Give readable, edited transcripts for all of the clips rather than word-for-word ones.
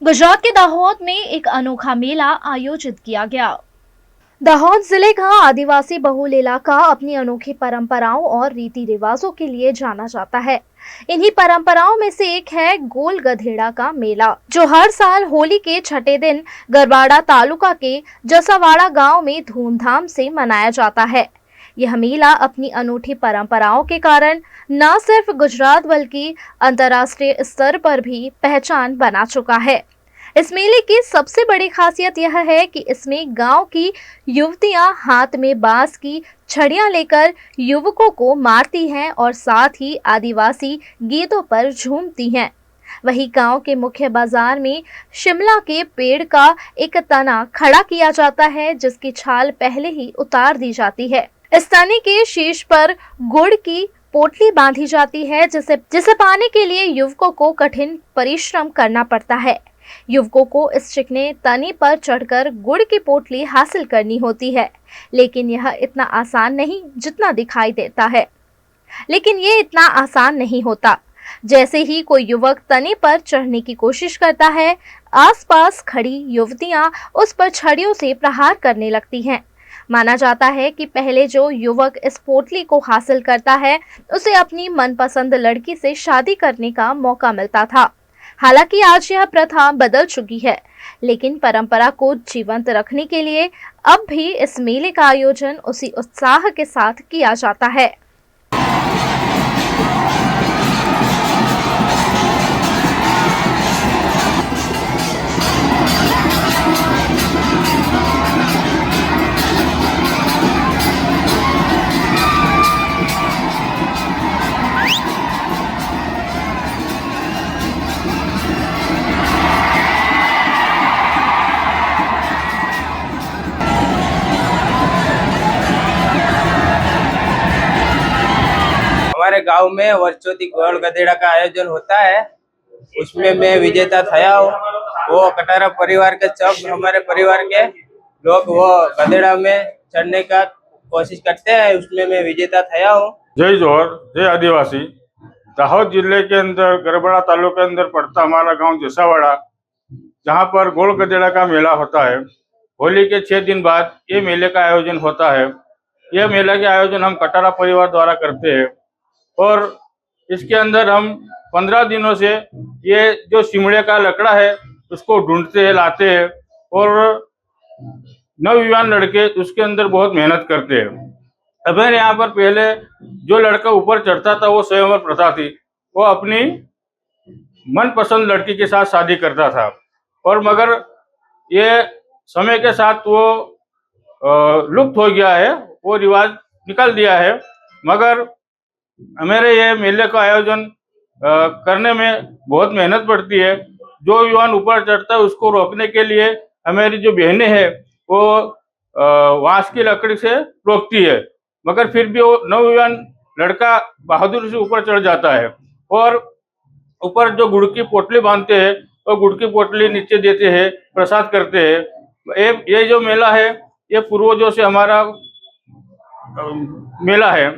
गुजरात के दाहोद में एक अनोखा मेला आयोजित किया गया। दाहोद जिले का आदिवासी बहुल इलाका अपनी अनोखी परंपराओं और रीति रिवाजों के लिए जाना जाता है। इन्हीं परंपराओं में से एक है गोल गधेड़ा का मेला, जो हर साल होली के छठे दिन गरबाड़ा तालुका के जसावाड़ा गांव में धूमधाम से मनाया जाता है। यह मेला अपनी अनूठी परंपराओं के कारण न सिर्फ गुजरात बल्कि अंतर्राष्ट्रीय स्तर पर भी पहचान बना चुका है। इस मेले की सबसे बड़ी खासियत यह है कि इसमें गांव की युवतियां हाथ में बांस की छड़ियां लेकर युवकों को मारती हैं और साथ ही आदिवासी गीतों पर झूमती हैं। वहीं गांव के मुख्य बाजार में शिमला के पेड़ का एक तना खड़ा किया जाता है, जिसकी छाल पहले ही उतार दी जाती है। इस तने के शीर्ष पर गुड़ की पोटली बांधी जाती है, जिसे पाने के लिए युवकों को कठिन परिश्रम करना पड़ता है। युवकों को इस चिकने तने पर चढ़कर गुड़ की पोटली हासिल करनी होती है, लेकिन यह इतना आसान नहीं जितना दिखाई देता है। लेकिन ये इतना आसान नहीं होता। जैसे ही कोई युवक तने पर चढ़ने की कोशिश करता है, आसपास खड़ी युवतियां उस पर छड़ियों से प्रहार करने लगती हैं। माना जाता है कि पहले जो युवक इस पोटली को हासिल करता है, उसे अपनी मनपसंद लड़की से शादी करने का मौका मिलता था। हालांकि आज यह प्रथा बदल चुकी है, लेकिन परंपरा को जीवंत रखने के लिए अब भी इस मेले का आयोजन उसी उत्साह के साथ किया जाता है। हमारे गांव में वर्षों गोल गधेड़ा का आयोजन होता है। उसमें मैं विजेता था हूँ। वो कटारा परिवार के सब हमारे परिवार के लोग वो गधेड़ा में चढ़ने का कोशिश करते हैं। उसमें मैं विजेता था हूँ। जय जोहर, जय आदिवासी। दाहोद जिले के अंदर गरबाड़ा तालुके के अंदर पड़ता हमारा गांव जसावाड़ा, जहां पर गोल गधेड़ा का मेला होता है। होली के 6 दिन बाद ये मेले का आयोजन होता है। यह मेला के आयोजन हम कटारा परिवार द्वारा करते हैं और इसके अंदर हम 15 दिनों से ये जो सिमड़े का लकड़ा है उसको ढूंढते हैं, लाते हैं और नवयुवान लड़के उसके अंदर बहुत मेहनत करते हैं। हमारे यहाँ पर पहले जो लड़का ऊपर चढ़ता था वो स्वयंवर प्रथा थी। वो अपनी मनपसंद लड़की के साथ शादी करता था और मगर ये समय के साथ वो लुप्त हो गया है, वो रिवाज निकाल दिया है। मगर हमारे ये मेले का आयोजन करने में बहुत मेहनत पड़ती है। जो युवान ऊपर चढ़ता है उसको रोकने के लिए हमारी जो बहनें हैं वो बांस की लकड़ी से रोकती है, मगर फिर भी वो नवयुवान लड़का बहादुर से ऊपर चढ़ जाता है और ऊपर जो गुड़ की पोटली बांधते हैं और गुड़ की पोटली नीचे देते हैं, प्रसाद करते हैं। ये जो मेला है ये पूर्वजों से हमारा मेला है,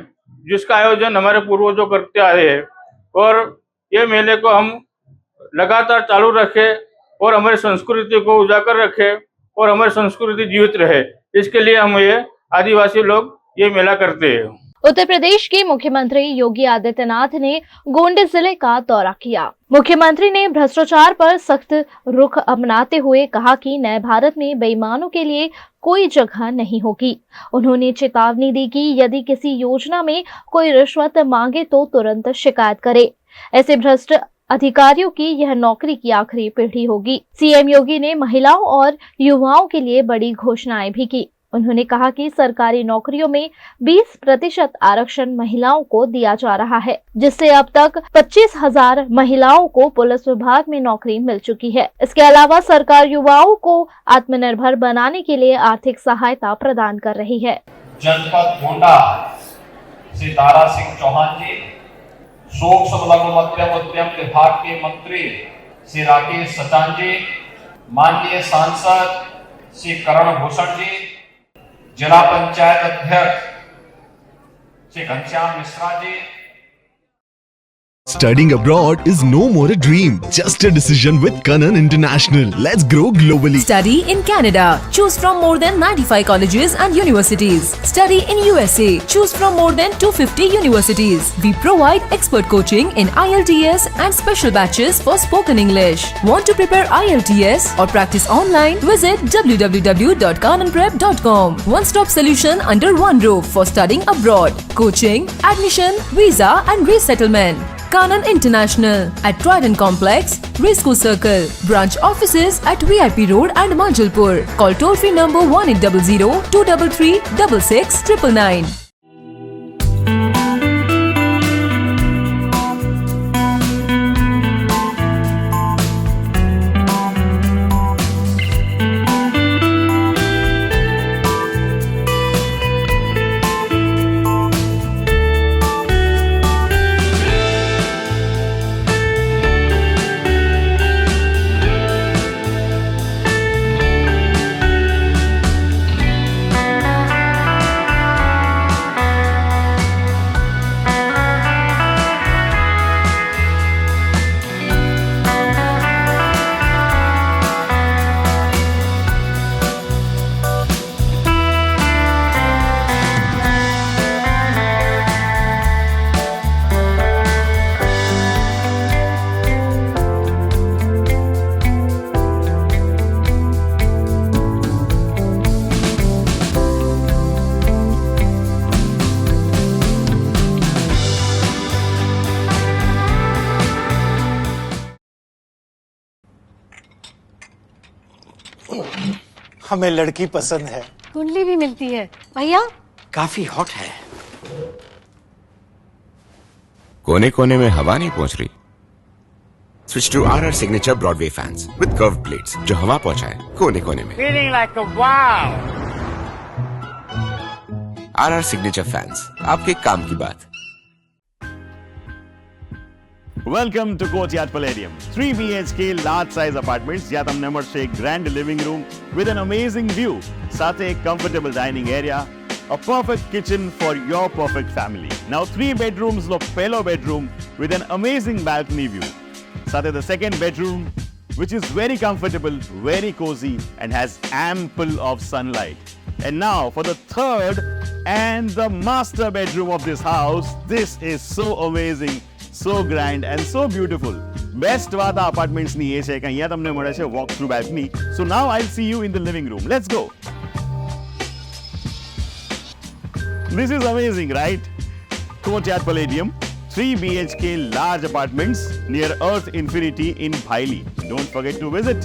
जिसका आयोजन हमारे पूर्वजों करते आए हैं और ये मेले को हम लगातार चालू रखें और हमारी संस्कृति को उजागर रखें और हमारी संस्कृति जीवित रहे। इसके लिए हम ये आदिवासी लोग ये मेला करते हैं। उत्तर प्रदेश के मुख्यमंत्री योगी आदित्यनाथ ने गोंड जिले का दौरा किया। मुख्यमंत्री ने भ्रष्टाचार पर सख्त रुख अपनाते हुए कहा कि नए भारत में बेईमानों के लिए कोई जगह नहीं होगी। उन्होंने चेतावनी दी कि यदि किसी योजना में कोई रिश्वत मांगे तो तुरंत शिकायत करे। ऐसे भ्रष्ट अधिकारियों की यह नौकरी की आखिरी पीढ़ी होगी। सीएम योगी ने महिलाओं और युवाओं के लिए बड़ी घोषणाएं भी की। उन्होंने कहा कि सरकारी नौकरियों में 20% आरक्षण महिलाओं को दिया जा रहा है, जिससे अब तक 25,000 महिलाओं को पुलिस विभाग में नौकरी मिल चुकी है। इसके अलावा सरकार युवाओं को आत्मनिर्भर बनाने के लिए आर्थिक सहायता प्रदान कर रही है। जनपद गोंडा से तारा सिंह चौहान जी, सूक्ष्म लघु मध्यम उद्यम विभाग के मंत्री श्री राकेश सचान जी, माननीय सांसद श्री करण भूषण जी, जिला पंचायत अध्यक्ष Shri Ghanshyam Mishra ji, Studying abroad is no more a dream, just a decision with Kanan International. Let's grow globally. Study in Canada. Choose from more than 95 colleges and universities. Study in USA. Choose from more than 250 universities. We provide expert coaching in IELTS and special batches for spoken English. Want to prepare IELTS or practice online? Visit www.kananprep.com. One-stop solution under one roof for studying abroad. Coaching, admission, visa and resettlement. Kanan International at Trident Complex, Risco Circle. Branch offices at VIP Road and Manjalpur. Call toll-free number 1800-233-6699. हमें लड़की पसंद है। कुंडली भी मिलती है भैया। काफी हॉट है। कोने कोने में हवा नहीं पहुंच रही। Switch to RR signature Broadway fans with curve plates जो हवा पहुंचाए कोने कोने में। Feeling like a wow. RR signature fans, आपके काम की बात। Welcome to Courtyard Palladium. 3 BHK large size apartments જ્યાં તમને મળશે એક grand living room with an amazing view. સાથે એક comfortable dining area, a perfect kitchen for your perfect family. Now 3 bedrooms નો પહેલો bedroom with an amazing balcony view. સાથે the second bedroom which is very comfortable, very cozy and has ample of sunlight. And now for the third and the master bedroom of this house. This is so amazing. So grand and so beautiful. Best વાત આ apartments ની એ છે કે અહીંયા તમને મળે છે walk through balcony. So now I'll see you in the living room. Let's go. This is amazing, right? Courtyard Palladium, 3 BHK large apartments near Earth Infinity in Bhaili. Don't forget to visit.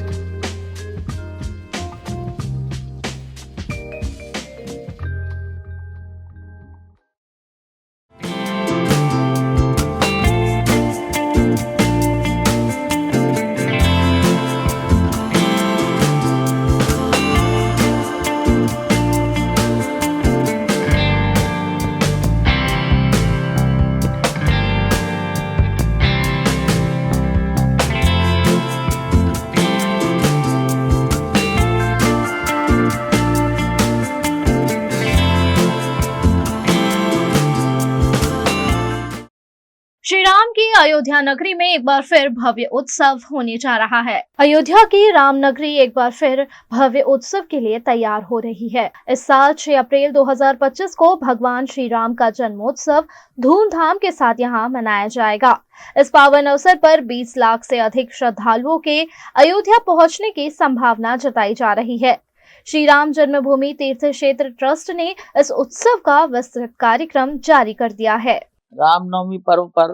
Shri Ram की अयोध्या नगरी में एक बार फिर भव्य उत्सव होने जा रहा है। अयोध्या की राम नगरी एक बार फिर भव्य उत्सव के लिए तैयार हो रही है। इस साल 6 अप्रैल 2025 को भगवान श्री राम का जन्मोत्सव धूमधाम के साथ यहां मनाया जाएगा। इस पावन अवसर पर 20 लाख से अधिक श्रद्धालुओं के अयोध्या पहुंचने की संभावना जताई जा रही है। श्री राम जन्मभूमि तीर्थ क्षेत्र ट्रस्ट ने इस उत्सव का विस्तृत कार्यक्रम जारी कर दिया है। रामनवमी पर्व पर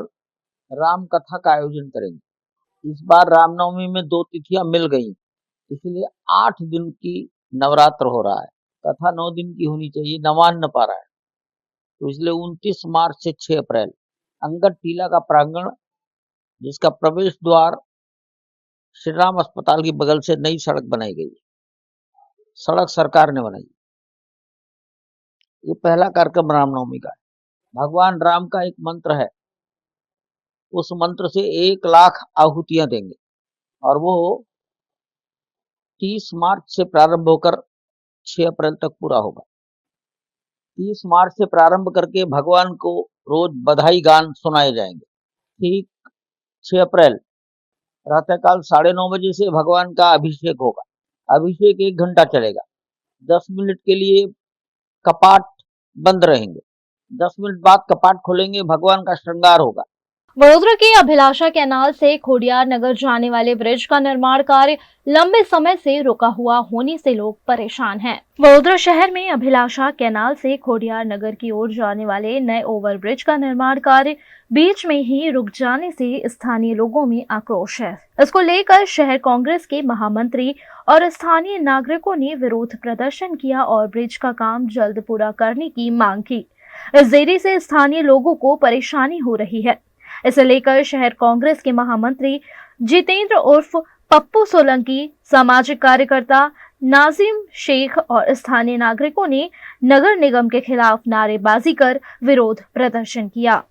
राम कथा का आयोजन करेंगे। इस बार रामनवमी में 2 तिथियां मिल गई, इसलिए 8 दिन की नवरात्र हो रहा है। कथा 9 दिन की होनी चाहिए, नवान्न पारायण। तो इसलिए 29 मार्च से 6 अप्रैल अंगद टीला का प्रांगण, जिसका प्रवेश द्वार श्री राम अस्पताल के बगल से नई सड़क बनाई गई। सड़क सरकार ने बनाई। ये पहला कार्यक्रम रामनवमी का है। भगवान राम का एक मंत्र है, उस मंत्र से 1 लाख आहुतियां देंगे और वो 30 मार्च से प्रारंभ होकर 6 अप्रैल तक पूरा होगा। 30 मार्च से प्रारंभ करके भगवान को रोज बधाई गान सुनाए जाएंगे। ठीक 6 अप्रैल प्रातःकाल 9:30 बजे से भगवान का अभिषेक होगा। अभिषेक 1 घंटा चलेगा। 10 मिनट के लिए कपाट बंद रहेंगे। 10 मिनट बाद कपाट खोलेंगे, भगवान का श्रृंगार होगा। वडोदरा के अभिलाषा कैनाल से खोडियार नगर जाने वाले ब्रिज का निर्माण कार्य लंबे समय से रुका हुआ होने से लोग परेशान हैं। वडोदरा शहर में अभिलाषा कैनाल से खोडियार नगर की ओर जाने वाले नए ओवरब्रिज का निर्माण कार्य बीच में ही रुक जाने से स्थानीय लोगों में आक्रोश है। इसको लेकर शहर कांग्रेस के महामंत्री और स्थानीय नागरिकों ने विरोध प्रदर्शन किया और ब्रिज का काम जल्द पूरा करने की मांग की। इस देरी से स्थानीय लोगों को परेशानी हो रही है। इसे लेकर शहर कांग्रेस के महामंत्री जितेंद्र उर्फ पप्पू सोलंकी, सामाजिक कार्यकर्ता नाजिम शेख और स्थानीय नागरिकों ने नगर निगम के खिलाफ नारेबाजी कर विरोध प्रदर्शन किया।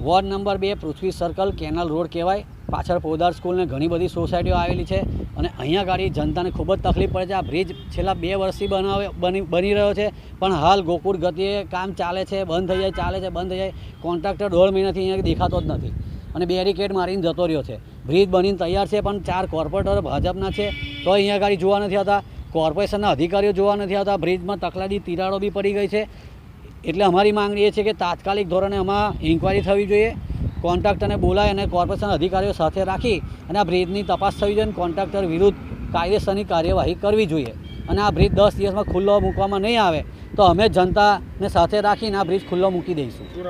Ward number 2 Prithvi circle canal road कहेवाय। पाछळ पोदार स्कूल ने घणी बधी सोसायटीओ आवेली छे अने अहींया गाड़ी जनताने खूब ज तकलीफ पड़े छे। आ ब्रिज छेल्ला 2 वर्षथी बनी रह्यो छे पण हाल गोकुळ गतिए काम चाले छे, बंध थई जाय, चाले छे, बंध थई जाय। कॉन्ट्राक्टर 1.5 महीनाथी अहींया देखातो ज नथी અને બેરિકેડ મારીને જતો રહ્યો છે। બ્રિજ બનીને તૈયાર છે પણ 4 કોર્પોરેટર ભાજપના છે તો અહીંયા ગાડી જોવા નથી આવતા। કોર્પોરેશનના અધિકારીઓ જોવા નથી આવતા। બ્રિજમાં તકલાદી તિરાડો બી પડી ગઈ છે। એટલે અમારી માંગણી એ છે કે તાત્કાલિક ધોરણે આમાં ઇન્ક્વાયરી થવી જોઈએ। કોન્ટ્રાક્ટરને બોલાય અને કોર્પોરેશન અધિકારીઓ સાથે રાખી અને આ બ્રિજની તપાસ થવી જોઈએ। કોન્ટ્રાક્ટર વિરુદ્ધ કાયદેસરની કાર્યવાહી કરવી જોઈએ અને આ બ્રિજ 10 દિવસમાં ખુલ્લો મૂકવામાં નહીં આવે તો અમે જનતાને સાથે રાખીને આ બ્રિજ ખુલ્લો મૂકી દઈશું।